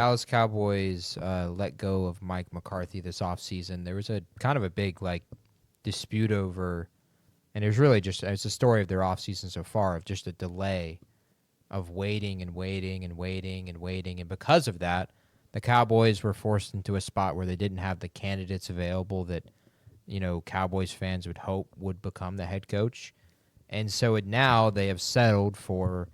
Dallas Cowboys let go of Mike McCarthy this offseason. There was a kind of a big dispute over, and it was really just it's a story of their offseason so far of just a delay of waiting and waiting and waiting and waiting, and because of that, the Cowboys were forced into a spot where they didn't have the candidates available that Cowboys fans would hope would become the head coach, and so now they have settled for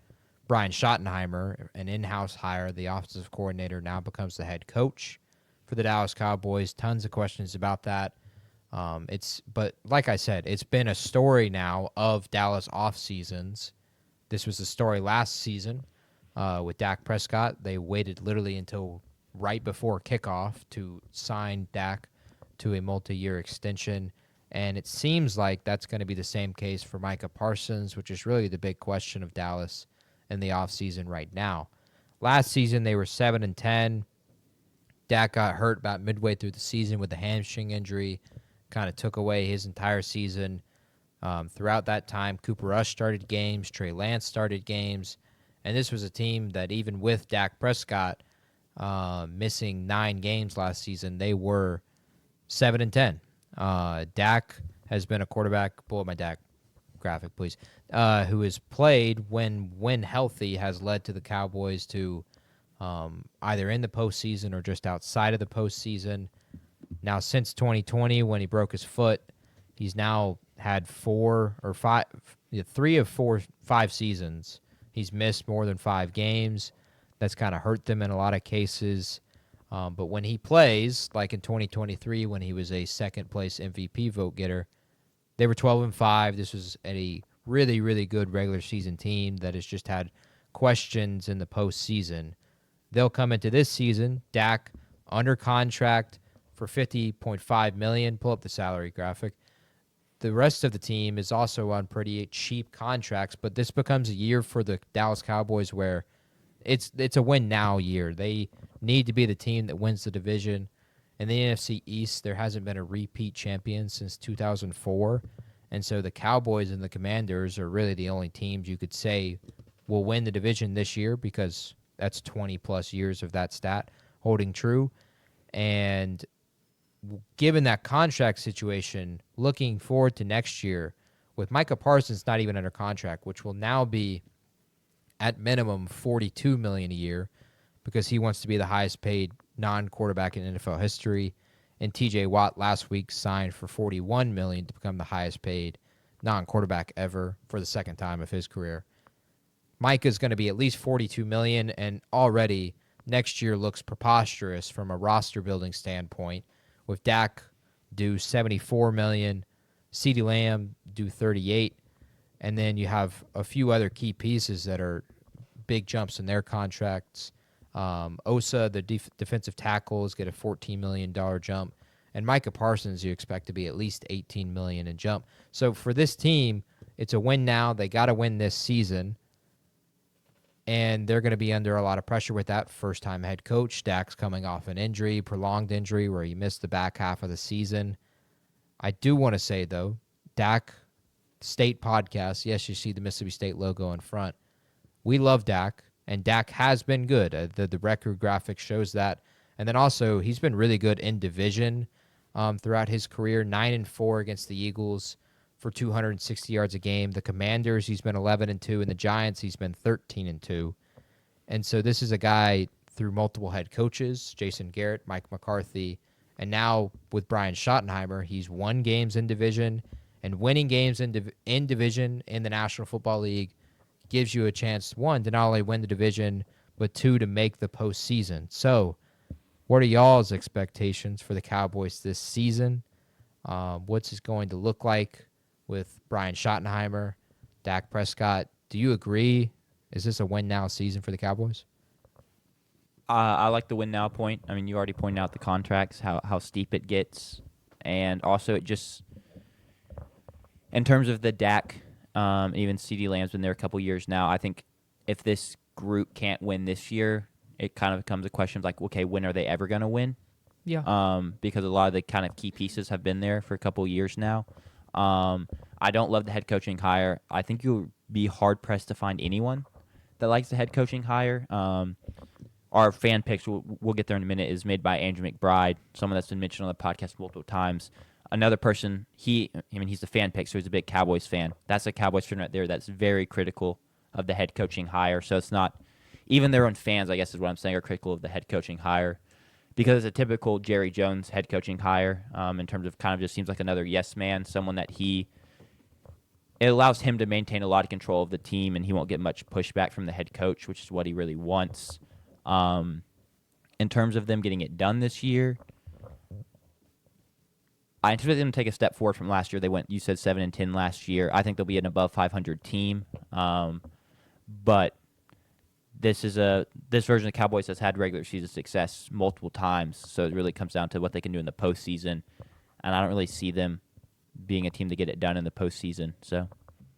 Brian Schottenheimer, an in-house hire. The offensive coordinator now becomes the head coach for the Dallas Cowboys. Tons of questions about that. But like I said, it's been a story now of Dallas off seasons. This was the story last season with Dak Prescott. They waited literally until right before kickoff to sign Dak to a multi-year extension. And it seems like that's going to be the same case for Micah Parsons, which is really the big question of Dallas in the offseason right now. Last season, they were 7-10. Dak got hurt about midway through the season with a hamstring injury, kind of took away his entire season. Throughout that time, Cooper Rush started games, Trey Lance started games, and this was a team that even with Dak Prescott missing 9 games last season, they were 7-10. Dak has been a quarterback. Pull up my Dak graphic, please. Who has played when healthy, has led to the Cowboys to either in the postseason or just outside of the postseason. Now, since 2020, when he broke his foot, he's now had 3 of 5 seasons. He's missed more than 5 games. That's kind of hurt them in a lot of cases. But when he plays, like in 2023, when he was a second-place MVP vote getter, they were 12-5. This was a really, really good regular season team that has just had questions in the postseason. They'll come into this season, Dak under contract for $50.5 million. Pull up the salary graphic. The rest of the team is also on pretty cheap contracts, but this becomes a year for the Dallas Cowboys where it's a win-now year. They need to be the team that wins the division. In the NFC East, there hasn't been a repeat champion since 2004, and so the Cowboys and the Commanders are really the only teams you could say will win the division this year because that's 20-plus years of that stat holding true. And given that contract situation, looking forward to next year with Micah Parsons not even under contract, which will now be at minimum $42 million a year because he wants to be the highest paid non-quarterback in NFL history, and T.J. Watt last week signed for $41 million to become the highest paid non-quarterback ever for the second time of his career. Mike is going to be at least $42 million, and already next year looks preposterous from a roster building standpoint, with Dak due $74 million, CeeDee Lamb due $38, and then you have a few other key pieces that are big jumps in their contracts. Osa, the defensive tackles, get a $14 million jump. And Micah Parsons, you expect to be at least $18 million in jump. So for this team, it's a win now. They got to win this season. And they're going to be under a lot of pressure with that first-time head coach. Dak's coming off an injury, prolonged injury, where he missed the back half of the season. I do want to say, though, Dak State podcast, yes, you see the Mississippi State logo in front. We love Dak. And Dak has been good. The record graphic shows that. And then also, he's been really good in division throughout his career. 9-4 against the Eagles for 260 yards a game. The Commanders, he's been 11-2. And the Giants, he's been 13-2. And so this is a guy through multiple head coaches, Jason Garrett, Mike McCarthy. And now with Brian Schottenheimer, he's won games in division. And winning games in division in the National Football League gives you a chance, 1, to not only win the division, but 2, to make the postseason. So what are y'all's expectations for the Cowboys this season? What's it going to look like with Brian Schottenheimer, Dak Prescott? Do you agree? Is this a win-now season for the Cowboys? I like the win-now point. I mean, you already pointed out the contracts, how steep it gets. And also it just, in terms of the Dak, even CeeDee Lamb's been there a couple years now. I think if this group can't win this year, it kind of becomes a question of like, okay, when are they ever going to win? Yeah. Because a lot of the kind of key pieces have been there for a couple years now. I don't love the head coaching hire. I think you'll be hard-pressed to find anyone that likes the head coaching hire. our fan picks, we'll get there in a minute, is made by Andrew McBride, someone that's been mentioned on the podcast multiple times. Another person, he's a fan pick, so he's a big Cowboys fan. That's a Cowboys fan right there that's very critical of the head coaching hire. So it's not, even their own fans, I guess is what I'm saying, are critical of the head coaching hire. Because it's a typical Jerry Jones head coaching hire in terms of kind of just seems like another yes man, someone that it allows him to maintain a lot of control of the team, and he won't get much pushback from the head coach, which is what he really wants. In terms of them getting it done this year, I anticipate them to take a step forward from last year. They went, you said 7-10 last year. I think they'll be an above 500 team. But this version of the Cowboys has had regular season success multiple times, so it really comes down to what they can do in the postseason. And I don't really see them being a team to get it done in the postseason. So,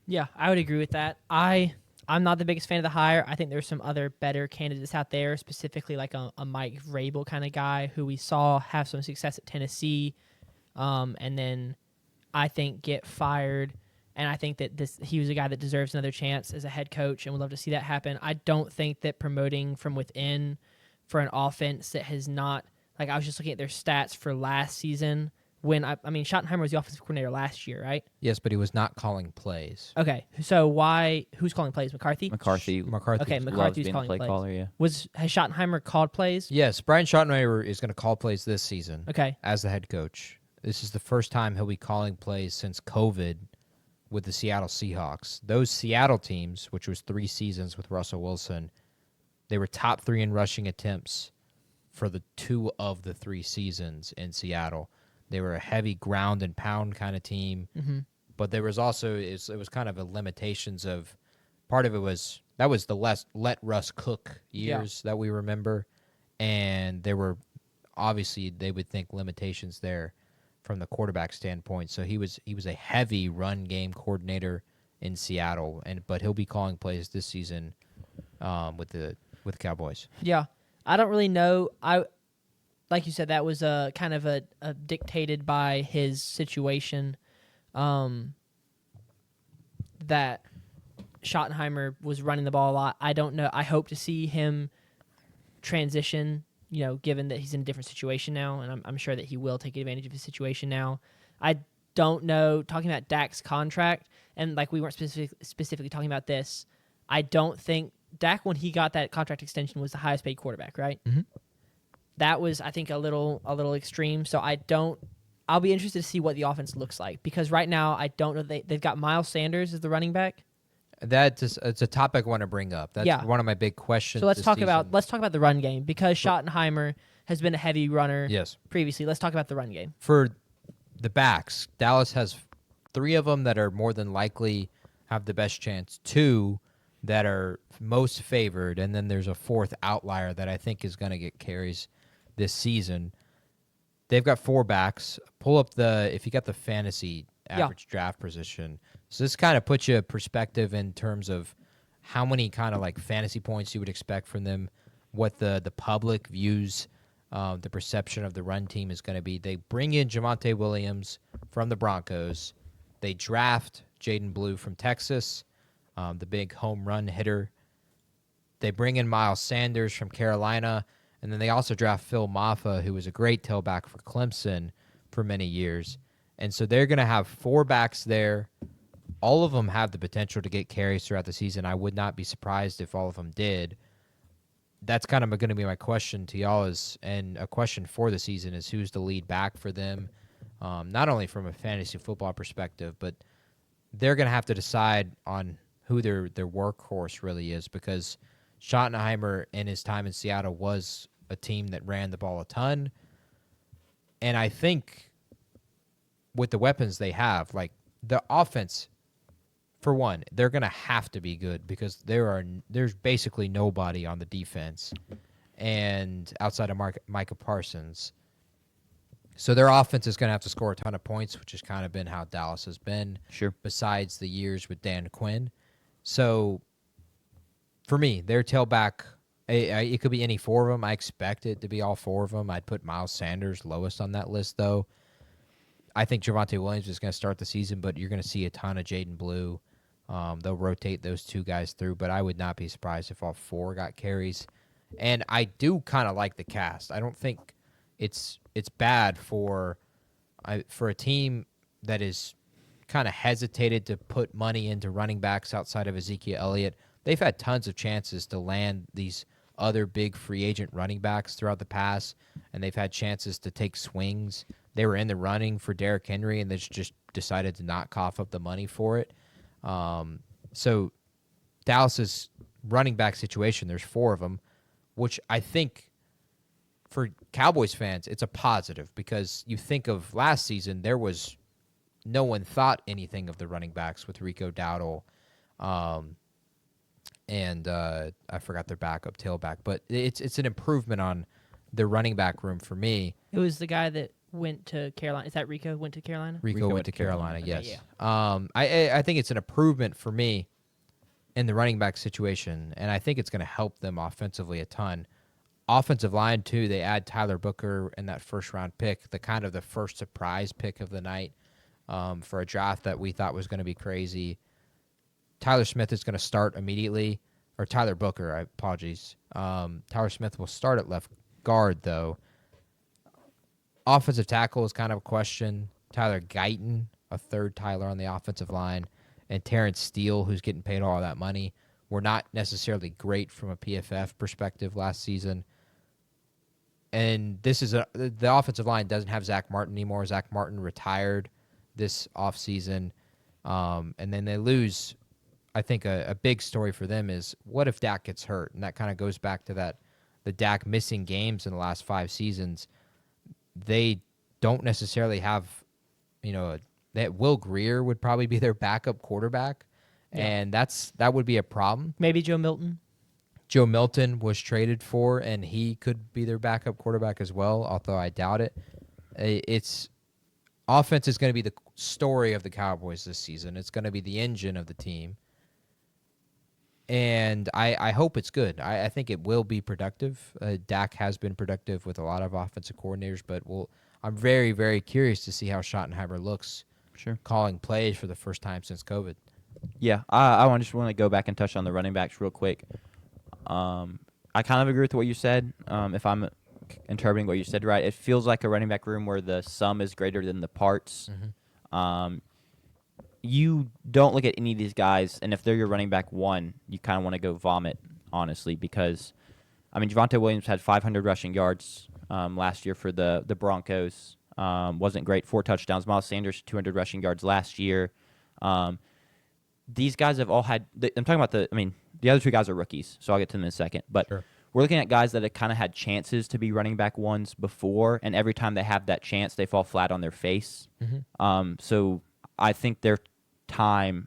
yeah, I would agree with that. I'm not the biggest fan of the hire. I think there's some other better candidates out there, specifically like a Mike Vrabel kind of guy who we saw have some success at Tennessee, and then I think get fired. And I think that he was a guy that deserves another chance as a head coach, and would love to see that happen. I don't think that promoting from within for an offense that has not, like I was just looking at their stats for last season. When Schottenheimer was the offensive coordinator last year, right? Yes, but he was not calling plays. Okay, so who's calling plays? McCarthy. McCarthy Okay, McCarthy's being calling the play plays. caller, yeah. Has Schottenheimer called plays? Yes, Brian Schottenheimer is going to call plays this season. Okay. As the head coach. This is the first time he'll be calling plays since COVID with the Seattle Seahawks. Those Seattle teams, which was 3 seasons with Russell Wilson, they were top 3 in rushing attempts for the 2 of the 3 seasons in Seattle. They were a heavy ground and pound kind of team, but there was also it was kind of a limitations of part of it was that was the let Russ cook years that we remember, and there were obviously they would think limitations there from the quarterback standpoint. So he was a heavy run game coordinator in Seattle, but he'll be calling plays this season with the Cowboys. Yeah, I don't really know. Like you said, that was kind of a dictated by his situation. That Schottenheimer was running the ball a lot. I don't know. I hope to see him transition, given that he's in a different situation now, and I'm sure that he will take advantage of his situation now. I don't know, talking about Dak's contract, and like we weren't specifically talking about this, I don't think Dak, when he got that contract extension, was the highest paid quarterback, right? Mm-hmm. That was, I think, a little extreme. So I'll be interested to see what the offense looks like, because right now I don't know. They've got Miles Sanders as the running back. It's a topic I want to bring up. That's one of my big questions. So let's talk about the run game, because Schottenheimer has been a heavy runner previously. Let's talk about the run game. For the backs, Dallas has 3 of them that are more than likely have the best chance, 2 that are most favored, and then there's a 4th outlier that I think is going to get carries this season. They've got 4 backs. Pull up if you got the fantasy average draft position. So this kind of puts you in perspective in terms of how many kind of like fantasy points you would expect from them, what the public views, the perception of the run team is going to be. They bring in Javonte Williams from the Broncos. They draft Jaden Blue from Texas, the big home run hitter. They bring in Miles Sanders from Carolina. And then they also draft Phil Maffa, who was a great tailback for Clemson for many years. And so they're going to have 4 backs there. All of them have the potential to get carries throughout the season. I would not be surprised if all of them did. That's kind of going to be my question to y'all, and a question for the season is who's the lead back for them, not only from a fantasy football perspective, but they're going to have to decide on who their workhorse really is, because Schottenheimer in his time in Seattle was a team that ran the ball a ton. And I think with the weapons they have, like the offense, for one, they're going to have to be good, because there's basically nobody on the defense and outside of Micah Parsons. So their offense is going to have to score a ton of points, which has kind of been how Dallas has been. Sure. Besides the years with Dan Quinn. So for me, their tailback, it could be any 4 of them. I expect it to be all 4 of them. I'd put Miles Sanders lowest on that list, though. I think Javonte Williams is going to start the season, but you're going to see a ton of Jaden Blue. They'll rotate those 2 guys through, but I would not be surprised if all 4 got carries. And I do kind of like the cast. I don't think it's bad for a team that is kind of hesitated to put money into running backs outside of Ezekiel Elliott. They've had tons of chances to land these other big free agent running backs throughout the past, and they've had chances to take swings. They were in the running for Derrick Henry, and they just decided to not cough up the money for it. So Dallas's running back situation, there's 4 of them, which I think for Cowboys fans, it's a positive because you think of last season, no one thought anything of the running backs with Rico Dowdle, and I forgot their backup tailback, but it's an improvement on the running back room for me. It was the guy that went to Carolina. Is that Rico went to Carolina? Rico went to Carolina, Okay, yes. yeah. I think it's an improvement for me in the running back situation, and I think it's going to help them offensively a ton. Offensive line, too, they add Tyler Booker in that first-round pick, the first surprise pick of the night for a draft that we thought was going to be crazy. Tyler Smith is going to start immediately, or Tyler Booker, apologies. Tyler Smith will start at left guard, though. Offensive tackle is kind of a question. Tyler Guyton, a third Tyler on the offensive line, and Terrence Steele, who's getting paid all that money, were not necessarily great from a PFF perspective last season. And the offensive line doesn't have Zach Martin anymore. Zach Martin retired this offseason. And then they lose. I think a big story for them is what if Dak gets hurt? And that kind of goes back to the Dak missing games in the last 5 seasons. They don't necessarily have, that Will Grier would probably be their backup quarterback. Yeah. And that would be a problem. Maybe Joe Milton. Joe Milton was traded for, and he could be their backup quarterback as well, although I doubt it. Offense is going to be the story of the Cowboys this season. It's going to be the engine of the team. And I hope it's good. I think it will be productive. Dak has been productive with a lot of offensive coordinators, but I'm very, very curious to see how Schottenheimer looks calling plays for the first time since COVID. Yeah, I just want to go back and touch on the running backs real quick. I kind of agree with what you said. If I'm interpreting what you said right, it feels like a running back room where the sum is greater than the parts. Mm-hmm. You don't look at any of these guys, and if they're your running back 1, you kind of want to go vomit, honestly, because, Javonte Williams had 500 rushing yards last year for the Broncos. Wasn't great, 4 touchdowns. Miles Sanders, 200 rushing yards last year. These guys have all had I'm talking about the other 2 guys are rookies, so I'll get to them in a second. But we're looking at guys that have kind of had chances to be running back 1s before, and every time they have that chance, they fall flat on their face. Mm-hmm. So I think their time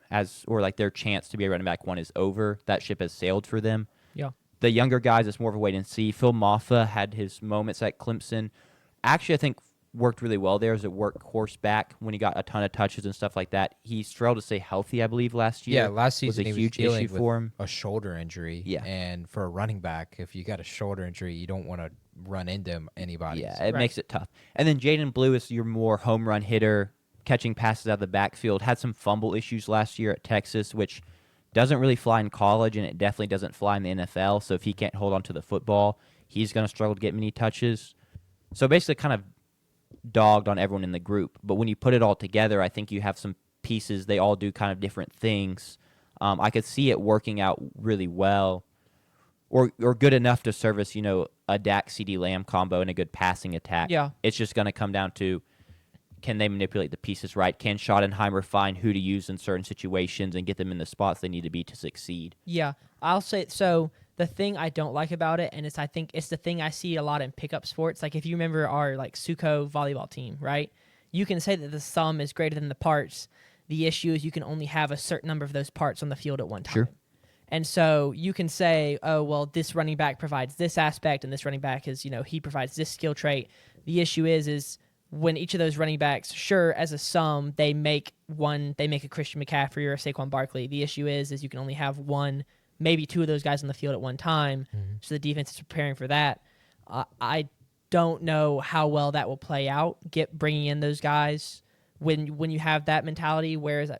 their chance to be a running back 1 is over. That ship has sailed for them. Yeah. The younger guys, it's more of a wait and see. Phil Maffa had his moments at Clemson. Actually, I think worked really well there as a workhorse back when he got a ton of touches and stuff like that. He struggled to stay healthy, I believe, last year. Yeah, last season was a he huge was dealing issue with for him. A shoulder injury. Yeah. And for a running back, if you got a shoulder injury, you don't want to run into anybody. Yeah, it makes it tough. And then Jaden Blue is your more home run hitter, catching passes out of the backfield. Had some fumble issues last year at Texas, which doesn't really fly in college, and it definitely doesn't fly in the NFL. So if he can't hold on to the football, he's going to struggle to get many touches. So basically kind of dogged on everyone in the group. But when you put it all together, I think you have some pieces. They all do kind of different things. I could see it working out really well or good enough to service, a Dak CeeDee Lamb combo and a good passing attack. Yeah. It's just going to come down to, can they manipulate the pieces right? Can Schottenheimer find who to use in certain situations and get them in the spots they need to be to succeed? Yeah, I'll say so. The thing I don't like about it, and I think it's the thing I see a lot in pickup sports. Like if you remember our Suco volleyball team, right? You can say that the sum is greater than the parts. The issue is you can only have a certain number of those parts on the field at one time. Sure. And so you can say, oh, well, this running back provides this aspect, and this running back is, he provides this skill trait. The issue is when each of those running backs, sure, as a sum, they make a Christian McCaffrey or a Saquon Barkley. The issue is you can only have 1, maybe 2 of those guys on the field at one time. Mm-hmm. So the defense is preparing for that. I don't know how well that will play out, bringing in those guys when you have that mentality, whereas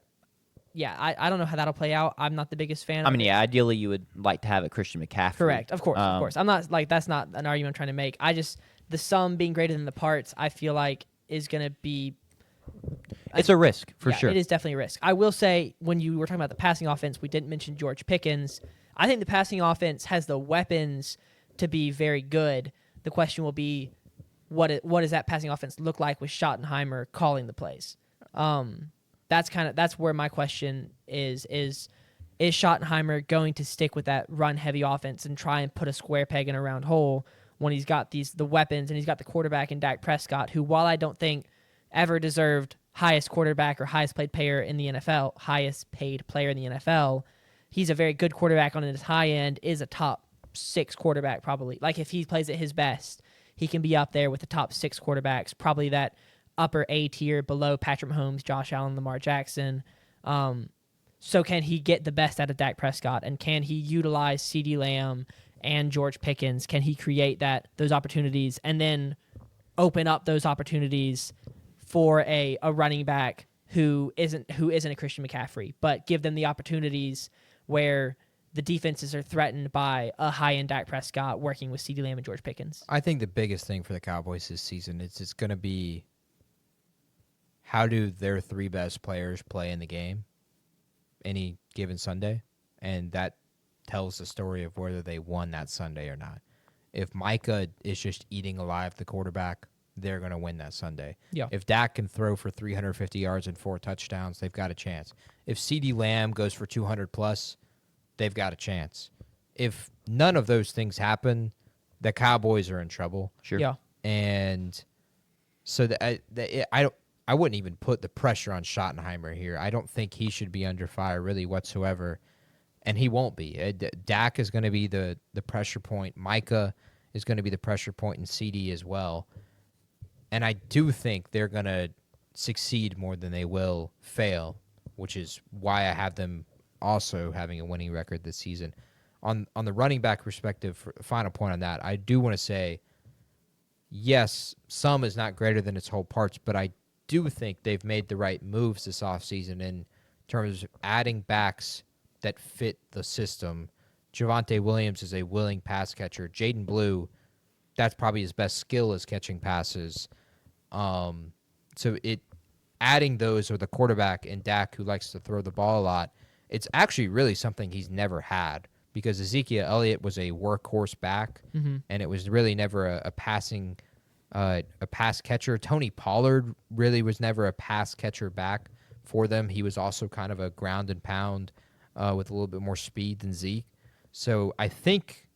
yeah, I don't know how that'll play out. I'm not the biggest fan. I of mean, it. yeah, ideally you would like to have a Christian McCaffrey. Correct. Of course. I'm not like that's not an argument I'm trying to make. I just the sum being greater than the parts. I feel like is going to be. It's a risk for Yeah, sure. It is definitely a risk. I will say when you were talking about the passing offense, we didn't mention George Pickens. I think the passing offense has the weapons to be very good. The question will be, what does that passing offense look like with Schottenheimer calling the plays? That's where my question is Schottenheimer going to stick with that run heavy offense and try and put a square peg in a round hole when he's got the weapons and he's got the quarterback in Dak Prescott, who, while I don't think ever deserved highest quarterback or highest paid player in the NFL, he's a very good quarterback on his high end, is a top 6 quarterback probably. Like if he plays at his best, he can be up there with the top 6 quarterbacks, probably that upper A tier below Patrick Mahomes, Josh Allen, Lamar Jackson. So can he get the best out of Dak Prescott, and can he utilize CeeDee Lamb and George Pickens? Can he create those opportunities and then open up those opportunities for a running back who isn't a Christian McCaffrey, but give them the opportunities where the defenses are threatened by a high-end Dak Prescott working with CeeDee Lamb and George Pickens? I think the biggest thing for the Cowboys this season is it's going to be how do their 3 best players play in the game any given Sunday, and that tells the story of whether they won that Sunday or not. If Micah is just eating alive the quarterback, they're going to win that Sunday. Yeah. If Dak can throw for 350 yards and 4 touchdowns, they've got a chance. If CeeDee Lamb goes for 200 plus, they've got a chance. If none of those things happen, the Cowboys are in trouble. Sure. Yeah. And so I wouldn't even put the pressure on Schottenheimer here. I don't think he should be under fire really whatsoever, and he won't be. Dak is going to be the pressure point. Micah is going to be the pressure point, and CD as well. And I do think they're going to succeed more than they will fail, which is why I have them also having a winning record this season. On the running back perspective, final point on that, I do want to say, yes, sum is not greater than its whole parts, but I do think they've made the right moves this offseason in terms of adding backs that fit the system. Javonte Williams is a willing pass catcher. Jaden Blue, that's probably his best skill is catching passes. So adding those, or the quarterback in Dak who likes to throw the ball a lot, it's actually really something he's never had, because Ezekiel Elliott was a workhorse back, and it was really never a pass catcher. Tony Pollard really was never a pass catcher back for them. He was also kind of a ground and pound with a little bit more speed than Zeke. So I think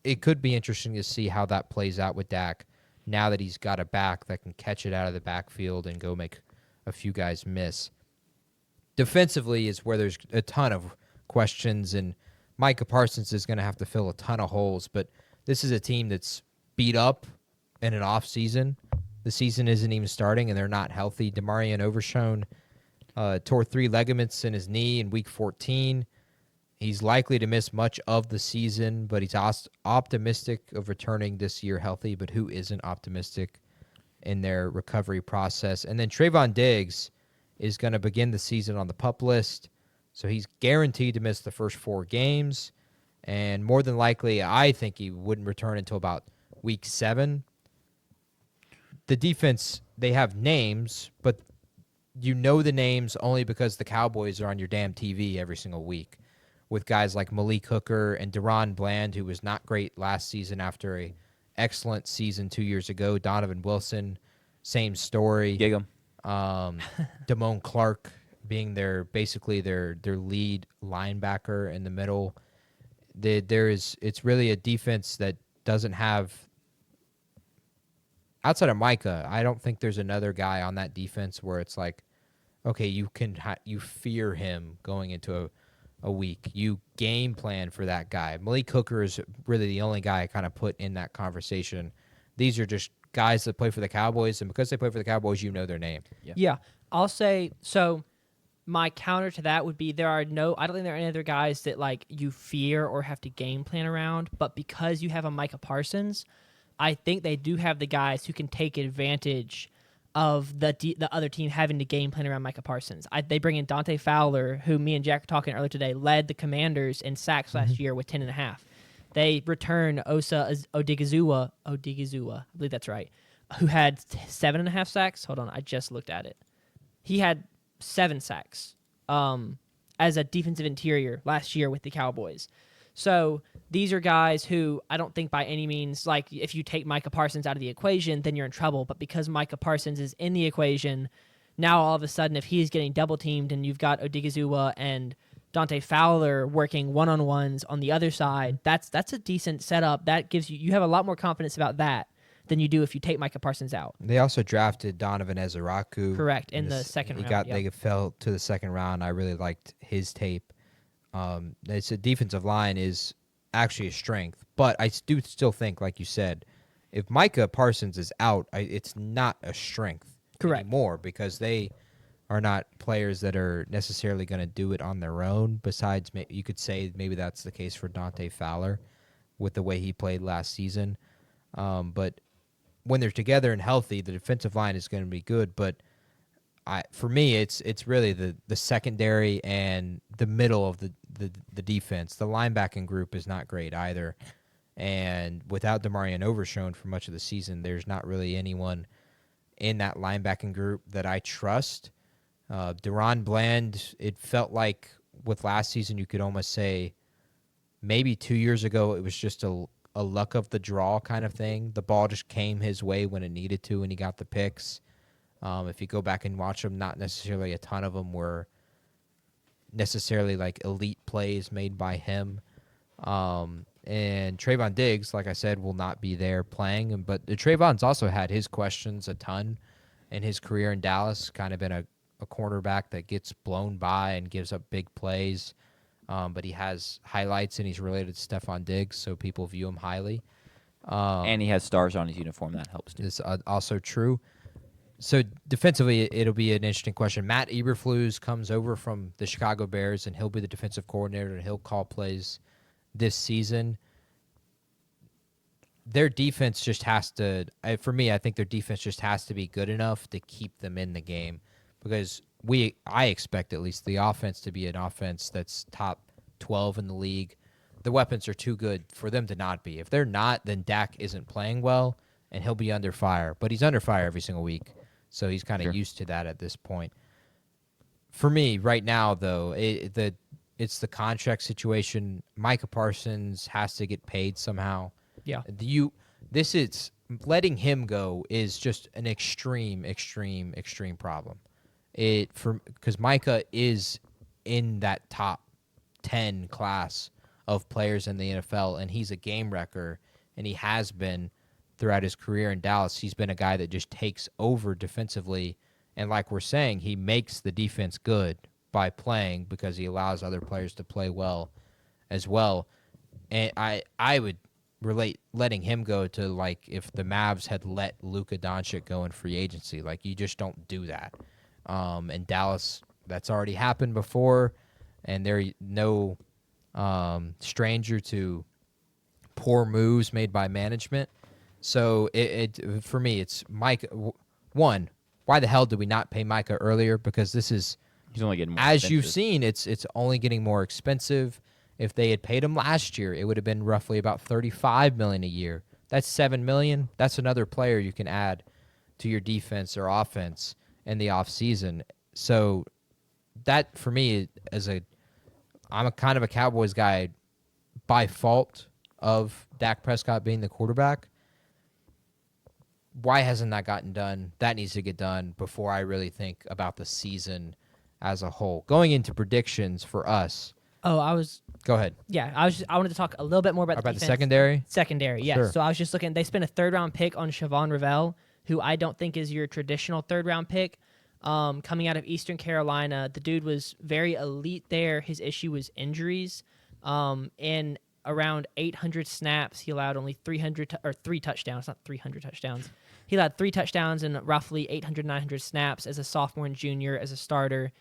it could be interesting to see how that plays out with Dak now that he's got a back that can catch it out of the backfield and go make a few guys miss. Defensively is where there's a ton of questions, and Micah Parsons is going to have to fill a ton of holes, but this is a team that's beat up in an off season. The season isn't even starting, and they're not healthy. Demarion Overshone tore 3 ligaments in his knee in week 14. He's likely to miss much of the season, but he's optimistic of returning this year healthy. But who isn't optimistic in their recovery process? And then Trayvon Diggs is going to begin the season on the PUP list, so he's guaranteed to miss the first 4 games. And more than likely, I think he wouldn't return until about week 7. The defense, they have names, but you know the names only because the Cowboys are on your damn TV every single week, with guys like Malik Hooker and Deron Bland, who was not great last season after a excellent season 2 years ago. Donovan Wilson, same story. Gig 'em. Damone Clark being basically their lead linebacker in the middle. It's really a defense that doesn't have, outside of Micah, I don't think there's another guy on that defense where it's like, okay, you fear him going into a week. You game plan for that guy. Malik Hooker is really the only guy I kind of put in that conversation. These are just guys that play for the Cowboys, and because they play for the Cowboys, you know their name. Yeah. I'll say, so my counter to that would be I don't think there are any other guys that like you fear or have to game plan around, but because you have a Micah Parsons, I think they do have the guys who can take advantage of the other team having to game plan around Micah Parsons. They bring in Dante Fowler, who me and Jack were talking earlier today, led the Commanders in sacks last year with 10.5. They return Osa Odigizua, I believe that's right, who had 7.5 sacks. Hold on, I just looked at it. He had 7 sacks as a defensive interior last year with the Cowboys. So these are guys who I don't think by any means, like if you take Micah Parsons out of the equation, then you're in trouble. But because Micah Parsons is in the equation, now all of a sudden if he's getting double teamed and you've got Odigizua and Dante Fowler working one-on-ones on the other side, that's a decent setup. That gives you have a lot more confidence about that than you do if you take Micah Parsons out. They also drafted Donovan Ezeraku. Correct, in the second round. They fell to the second round. I really liked his tape. It's a defensive line is actually a strength, but I do still think, like you said, if Micah Parsons is out, it's not a strength anymore because they are not players that are necessarily going to do it on their own. Besides, you could say maybe that's the case for Dante Fowler with the way he played last season. But when they're together and healthy, the defensive line is going to be good. But for me, it's really the secondary and the middle of the defense. The linebacking group is not great either. And without Demarion Overshone for much of the season, there's not really anyone in that linebacking group that I trust. Deron Bland, it felt like with last season, you could almost say maybe 2 years ago, it was just a luck of the draw kind of thing. The ball just came his way when it needed to, and he got the picks. If you go back and watch them, not necessarily a ton of them were necessarily like elite plays made by him. And Trayvon Diggs, like I said, will not be there playing. But Trayvon's also had his questions a ton in his career in Dallas, kind of been a cornerback that gets blown by and gives up big plays. But he has highlights, and he's related to Stephon Diggs, so people view him highly. And he has stars on his uniform. That helps, too. It's also true. So defensively, it'll be an interesting question. Matt Eberflus comes over from the Chicago Bears, and he'll be the defensive coordinator, and he'll call plays this season. Their defense just has to, for me, I think their defense just has to be good enough to keep them in the game because I expect at least the offense to be an offense that's top 12 in the league. The weapons are too good for them to not be. If they're not, then Dak isn't playing well, and he'll be under fire. But he's under fire every single week, so he's kind of used to that at this point. For me, right now, though, it's the contract situation. Micah Parsons has to get paid somehow. Yeah. This is letting him go is just an extreme problem. Because Micah is in that top 10 class of players in the NFL, and he's a game wrecker, and he has been throughout his career in Dallas. He's been a guy that just takes over defensively, and like we're saying, he makes the defense good by playing because he allows other players to play well as well. And I would relate letting him go to like if the Mavs had let Luka Doncic go in free agency. Like you just don't do that. And Dallas, that's already happened before, and they're no stranger to poor moves made by management. So it for me, it's Micah. One, why the hell did we not pay Micah earlier? Because this is he's only getting more as expensive. you've seen, it's only getting more expensive. If they had paid him last year, it would have been roughly about $35 million a year. That's $7 million. That's another player you can add to your defense or offense in the offseason. So that for me, I'm a kind of a Cowboys guy by fault of Dak Prescott being the quarterback. Why hasn't that gotten done? That needs to get done before I really think about the season as a whole. Going into predictions for us. Go ahead. Yeah, I wanted to talk a little bit more about the defense. secondary? Secondary, yes. Sure. So I was just looking. They spent a third-round pick on Siobhan Revelle, who I don't think is your traditional third-round pick. Coming out of Eastern Carolina, the dude was very elite there. His issue was injuries. In around 800 snaps, he allowed only 3 touchdowns, not 300 touchdowns. He allowed 3 touchdowns in roughly 800, 900 snaps as a sophomore and junior as a starter.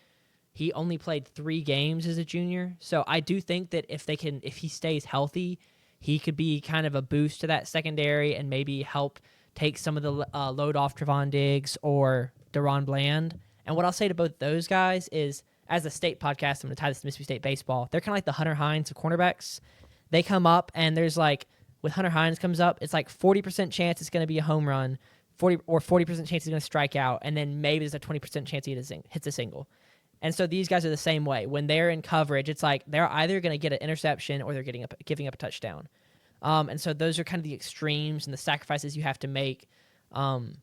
He only played 3 games as a junior. So I do think that if he stays healthy, he could be kind of a boost to that secondary and maybe help take some of the load off Trevon Diggs or Deron Bland. And what I'll say to both those guys is, as a state podcast, I'm going to tie this to Mississippi State baseball. They're kind of like the Hunter Hines of cornerbacks. They come up, and there's like, with Hunter Hines comes up, it's like 40% chance it's going to be a home run, 40% chance he's going to strike out, and then maybe there's a 20% chance he hits a single. And so these guys are the same way. When they're in coverage, it's like they're either going to get an interception or they're giving up a touchdown. And so those are kind of the extremes and the sacrifices you have to make. And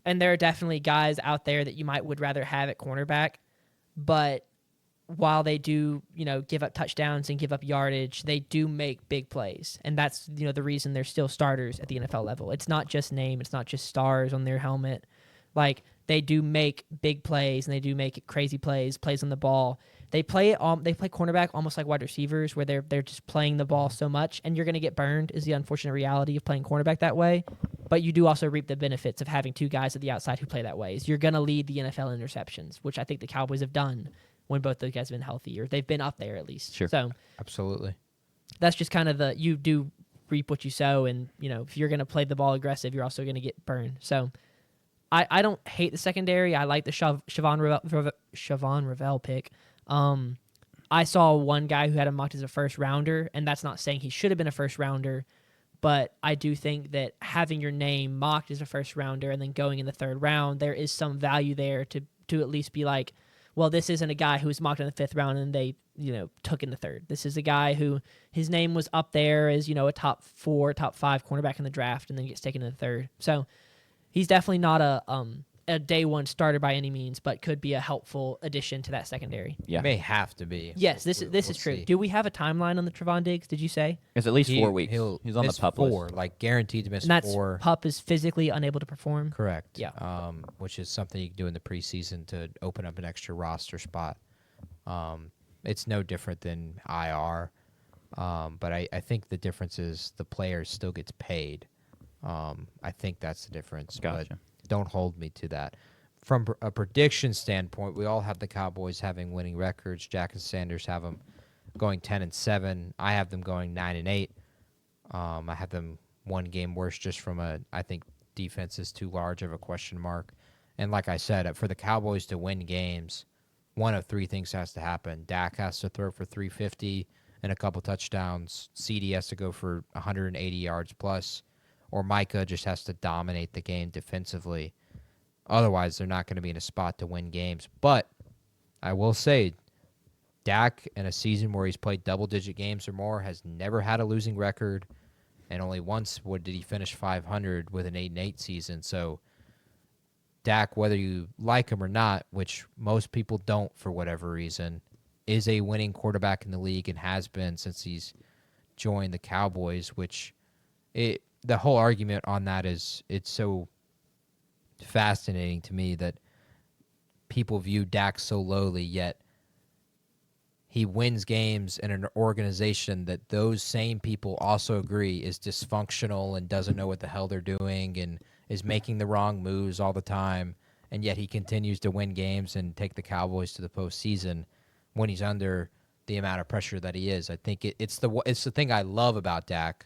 there are definitely guys out there that you would rather have at cornerback, but while they do, give up touchdowns and give up yardage, they do make big plays. And that's, the reason they're still starters at the NFL level. It's not just name. It's not just stars on their helmet. Like, they do make big plays, and they do make crazy plays on the ball. They play cornerback almost like wide receivers, where they're just playing the ball so much, and you're going to get burned is the unfortunate reality of playing cornerback that way. But you do also reap the benefits of having two guys at the outside who play that way. Is you're going to lead the NFL in interceptions, which I think the Cowboys have done when both those guys have been healthy, or they've been up there at least. Sure. So Absolutely. that's just kind of you do reap what you sow, and if you're going to play the ball aggressive, you're also going to get burned. So I don't hate the secondary. I like the Siobhan Ravel pick. I saw one guy who had him mocked as a first rounder, and that's not saying he should have been a first rounder, but I do think that having your name mocked as a first rounder and then going in the third round, there is some value there to at least be like, well, this isn't a guy who was mocked in the fifth round and they, took in the third. This is a guy who his name was up there as, a top 4, top 5 cornerback in the draft and then gets taken in the third. So he's definitely not a day one starter by any means, but could be a helpful addition to that secondary. Yeah. May have to be. Yes, this We'll is true. see. Do we have a timeline on the Trevon Diggs? Did you say? It's at least 4 He- weeks. He'll He's on the miss pup 4, list. like guaranteed to miss And that's 4. Pup is physically unable to perform. Correct. Yeah. Which is something you can do in the preseason to open up an extra roster spot. It's no different than IR, but I think the difference is the player still gets paid. I think that's the difference. Gotcha. But don't hold me to that. From a prediction standpoint, we all have the Cowboys having winning records. Jack and Sanders have them going 10-7. I have them going 9-8. I have them one game worse just from I think defense is too large of a question mark. And like I said, for the Cowboys to win games, one of 3 things has to happen. Dak has to throw for 350 and a couple touchdowns. CD has to go for 180 yards plus, or Micah just has to dominate the game defensively. Otherwise, they're not going to be in a spot to win games. But I will say, Dak, in a season where he's played double-digit games or more, has never had a losing record, and only once did he finish 500 with an 8-8 season. So Dak, whether you like him or not, which most people don't for whatever reason, is a winning quarterback in the league and has been since he's joined the Cowboys, which the whole argument on that is it's so fascinating to me that people view Dak so lowly, yet he wins games in an organization that those same people also agree is dysfunctional and doesn't know what the hell they're doing and is making the wrong moves all the time, and yet he continues to win games and take the Cowboys to the postseason when he's under the amount of pressure that he is. I think it's the thing I love about Dak,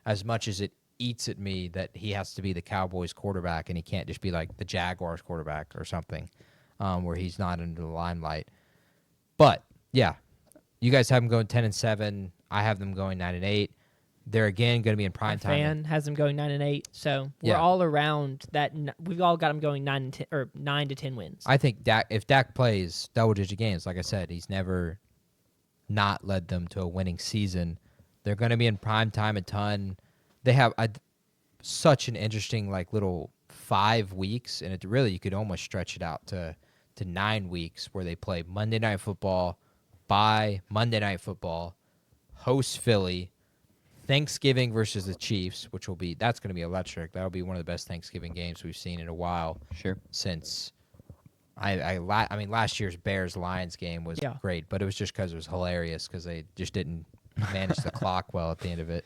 as much as it eats at me that he has to be the Cowboys quarterback and he can't just be like the Jaguars quarterback or something, where he's not under the limelight. But yeah, you guys have them going 10-7. I have them going 9-8. They're again going to be in prime time. Fan has them going 9-8. So we're Yeah. all around that. We've all got them going 9 to 10 wins. I think if Dak plays double-digit games, like I said, he's never not led them to a winning season. They're going to be in prime time a ton. They have such an interesting little 5 weeks, and it really you could almost stretch it out to 9 weeks where they play Monday Night Football, bye Monday Night Football, host Philly, Thanksgiving versus the Chiefs, that's going to be electric. That'll be one of the best Thanksgiving games we've seen in a while. Sure. Since last year's Bears-Lions game was great, but it was just because it was hilarious because they just didn't manage the clock well at the end of it.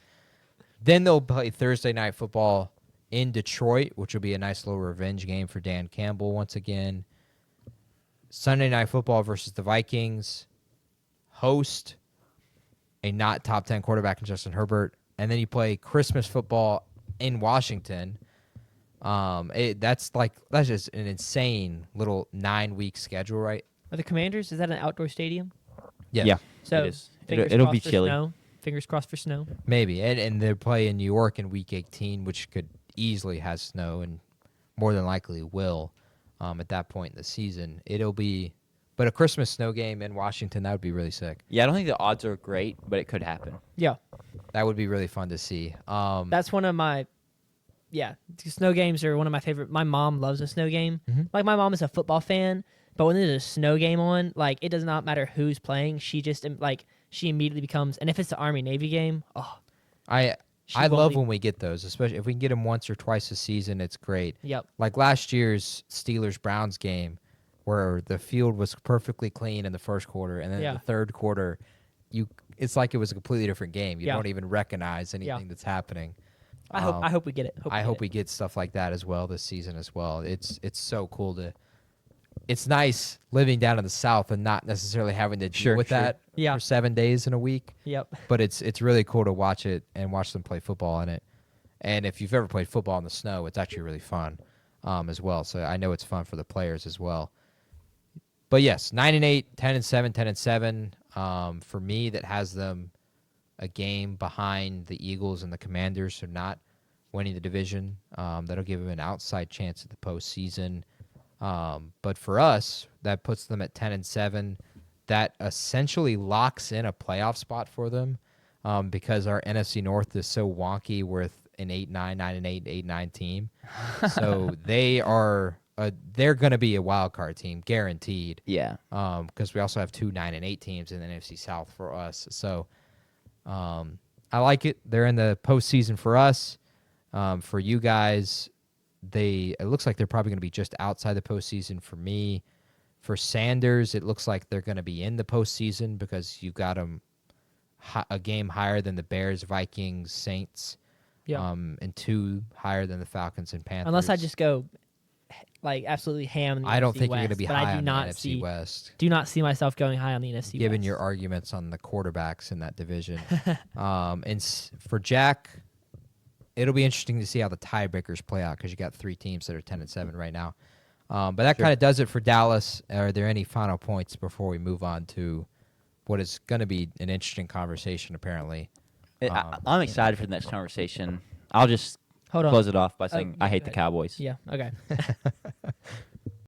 Then they'll play Thursday Night Football in Detroit, which will be a nice little revenge game for Dan Campbell once again. Sunday Night Football versus the Vikings. Host a not top 10 quarterback in Justin Herbert. And then you play Christmas football in Washington That's just an insane little 9-week schedule, right? Are the Commanders? Is that an outdoor stadium? Yes. Yeah, So it is. fingers It'll crossed be for chilly. Snow. Fingers crossed for snow. Maybe. And they play in New York in week 18, which could easily has snow and more than likely will at that point in the season. But a Christmas snow game in Washington, that would be really sick. Yeah, I don't think the odds are great, but it could happen. Yeah, That would be really fun to see. that's one of my. Yeah, snow games are one of my favorite. My mom loves a snow game. Mhm. Like my mom is a football fan, but when there's a snow game on, like it does not matter who's playing. She just she immediately becomes. And if it's the Army Navy game, I she love won't when we get those, especially if we can get them once or twice a season. It's great. Yep. Like last year's Steelers-Browns game, where the field was perfectly clean in the first quarter, and then in Yeah. the third quarter, it's like it was a completely different game. You Yeah. don't even recognize anything Yeah. that's happening. I hope we get it. I hope we get stuff like that as well this season as well. It's so cool to. It's nice living down in the South and not necessarily having to deal Sure, with sure. that Yeah. for 7 days in a week. Yep. But it's really cool to watch it and watch them play football in it. And if you've ever played football in the snow, it's actually really fun as well. So I know it's fun for the players as well. But yes, 9-8, 10-7, 10-7. For me, that has them a game behind the Eagles and the Commanders, so not winning the division. That'll give them an outside chance at the postseason. But for us, that puts them at 10-7. That essentially locks in a playoff spot for them because our NFC North is so wonky with an 8-9, 9-8, 8-9 team. So they're going to be a wild card team, guaranteed. Yeah. Because we also have 2 9-8 teams in the NFC South for us. So I like it. They're in the postseason for us. For you guys, it looks like they're probably going to be just outside the postseason for me. For Sanders, it looks like they're going to be in the postseason because you got them a game higher than the Bears, Vikings, Saints, Yeah. and 2 higher than the Falcons and Panthers. Unless I just go like absolutely ham. On the I don't NFC think you're going to West, be but high I do on not the NFC see, West. Do not see myself going high on the NFC Given West. your arguments on the quarterbacks in that division. For Jack, it'll be interesting to see how the tiebreakers play out because you got 3 teams that are 10-7 right now. But that kind of does it for Dallas. Are there any final points before we move on to what is going to be an interesting conversation, apparently? I'm excited for the next conversation. I'll just Hold on. close it off by saying yeah, I hate go the ahead. Cowboys. Yeah. Okay.